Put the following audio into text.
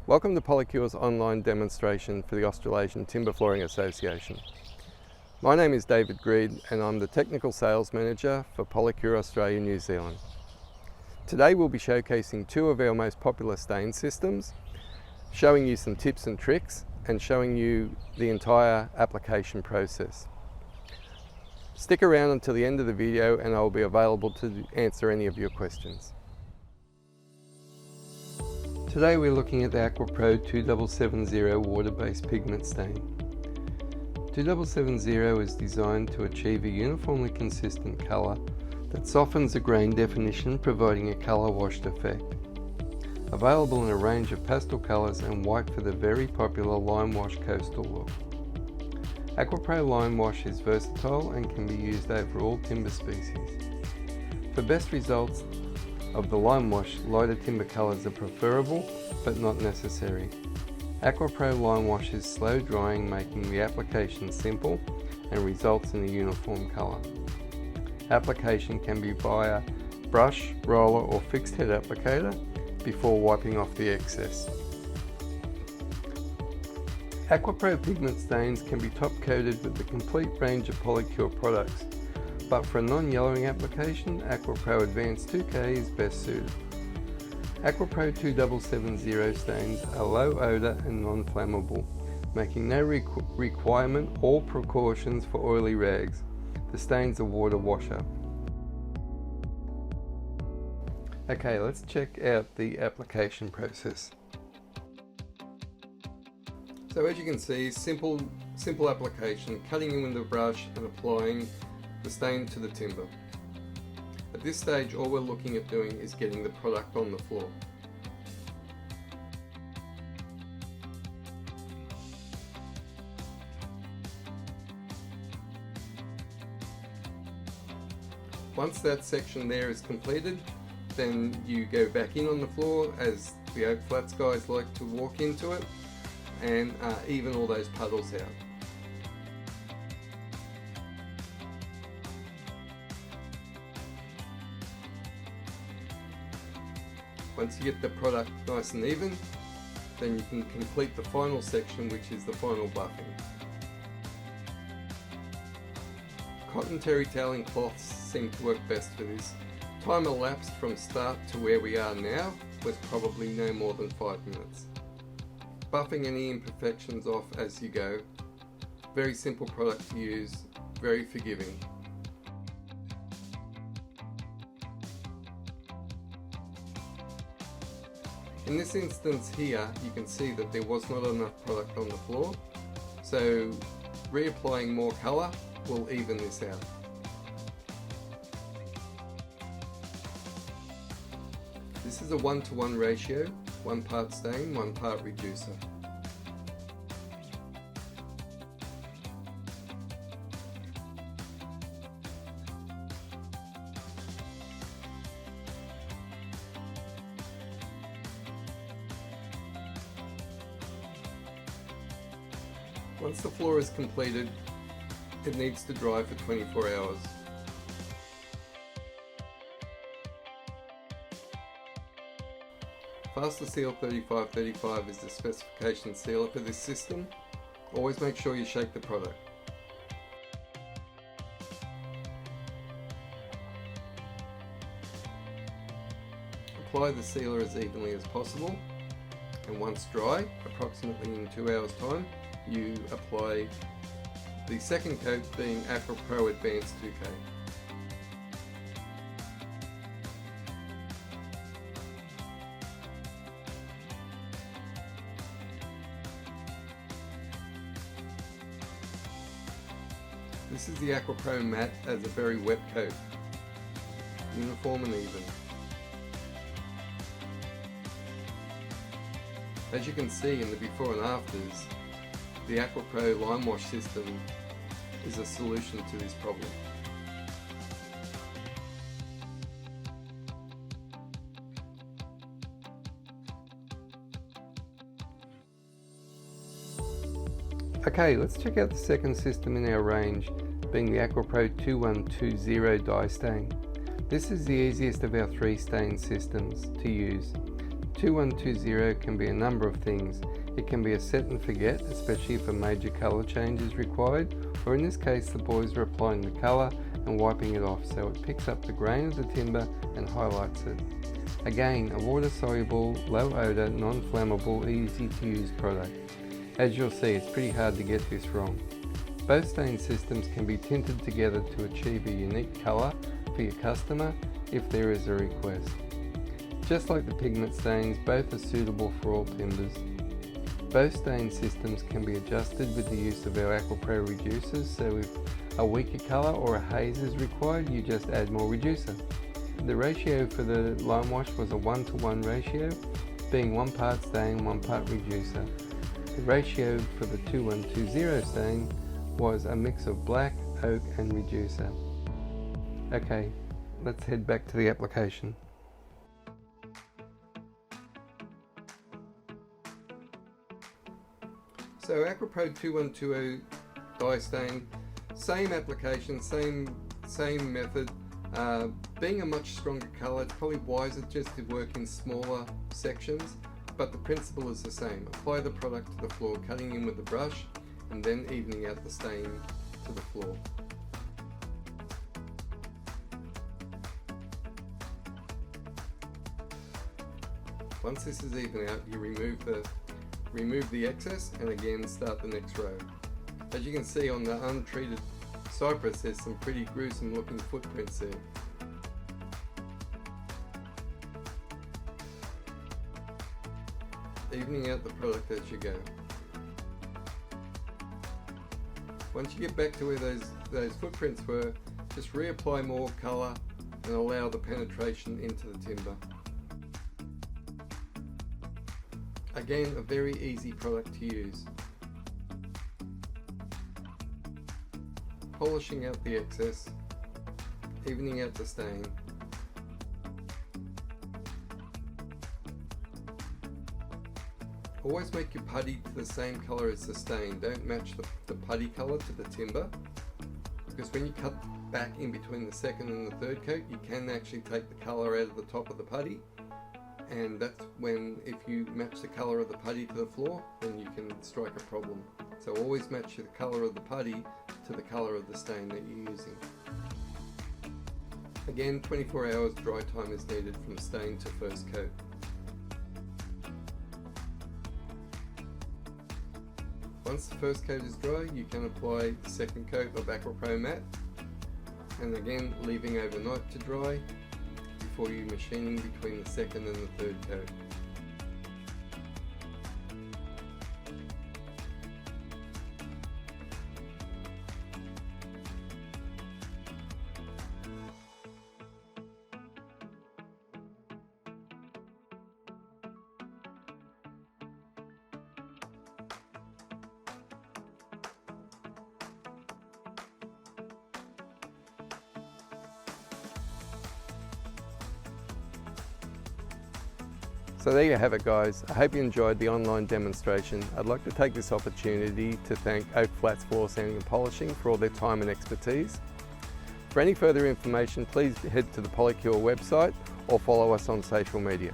Welcome to Polycure's online demonstration for the Australasian Timber Flooring Association. My name is David Greed and I'm the Technical Sales Manager for Polycure Australia New Zealand. Today we'll be showcasing two of our most popular stain systems, showing you some tips and tricks and showing you the entire application process. Stick around until the end of the video and I'll be available to answer any of your questions. Today we're looking at the AquaPro 2770 water-based pigment stain. 2770 is designed to achieve a uniformly consistent colour that softens the grain definition, providing a colour washed effect. Available in a range of pastel colours and white for the very popular lime wash coastal look. AquaPro lime wash is versatile and can be used over all timber species. For best results of the lime wash, lighter timber colours are preferable but not necessary. AquaPro lime wash is slow drying, making the application simple and results in a uniform colour. Application can be via brush, roller or fixed head applicator before wiping off the excess. AquaPro pigment stains can be top coated with the complete range of Polycure products, but for a non-yellowing application, AquaPro Advanced 2K is best suited. AquaPro 2770 stains are low odour and non-flammable, making no requirement or precautions for oily rags. The stains are water washer. Okay, let's check out the application process. So as you can see, simple application, cutting in with the brush and applying the stain to the timber. At this stage, all we're looking at doing is getting the product on the floor. Once that section there is completed, then you go back in on the floor as the oak flats guys like to walk into it and even all those puddles out. Once you get the product nice and even, then you can complete the final section, which is the final buffing. Cotton terry toweling cloths seem to work best for this. Time elapsed from start to where we are now was probably no more than 5 minutes. Buffing any imperfections off as you go. Very simple product to use, very forgiving. In this instance here, you can see that there was not enough product on the floor, so reapplying more colour will even this out. This is a 1-to-1 ratio, 1 part stain, 1 part reducer. Once the floor is completed, it needs to dry for 24 hours. Faster Seal 3535 is the specification sealer for this system. Always make sure you shake the product. Apply the sealer as evenly as possible, and once dry, approximately in 2 hours time, you apply the second coat, being AquaPro Advanced 2K. This is the AquaPro matte as a very wet coat, uniform and even. As you can see in the before and afters, the AquaPro lime wash system is a solution to this problem. Okay, let's check out the second system in our range, being the AquaPro 2120 dye stain. This is the easiest of our 3 stain systems to use. 2120 can be a number of things. It can be a set and forget, especially if a major colour change is required, or in this case the boys are applying the colour and wiping it off so it picks up the grain of the timber and highlights it. Again, a water-soluble, low-odour, non-flammable, easy-to-use product. As you'll see, it's pretty hard to get this wrong. Both stain systems can be tinted together to achieve a unique colour for your customer if there is a request. Just like the pigment stains, both are suitable for all timbers. Both stain systems can be adjusted with the use of our AquaPro reducers, so if a weaker colour or a haze is required, you just add more reducer. The ratio for the lime wash was a 1:1 ratio, being 1 part stain, 1 part reducer. The ratio for the 2120 stain was a mix of black, oak and reducer. Okay, let's head back to the application. So AquaPro 2120 dye stain, same application, same method. Being a much stronger colour, it's probably wiser just to work in smaller sections, but the principle is the same. Apply the product to the floor, cutting in with the brush and then evening out the stain to the floor. Once this is even out, you remove the excess and again start the next row. As you can see on the untreated cypress, there's some pretty gruesome looking footprints there. Evening out the product as you go. Once you get back to where those footprints were, just reapply more colour and allow the penetration into the timber. Again, a very easy product to use. Polishing out the excess, evening out the stain. Always make your putty to the same colour as the stain. Don't match the putty colour to the timber, because when you cut back in between the second and the third coat, you can actually take the colour out of the top of the putty, and that's when, if you match the colour of the putty to the floor, then you can strike a problem. So always match the colour of the putty to the colour of the stain that you're using. Again, 24 hours dry time is needed from stain to first coat. Once the first coat is dry, you can apply the second coat of AquaPro matte, and again leaving overnight to dry before you machining between the second and the third coat. So there you have it, guys. I hope you enjoyed the online demonstration. I'd like to take this opportunity to thank Oak Flats Floor Sanding and Polishing for all their time and expertise. For any further information, please head to the Polycure website or follow us on social media.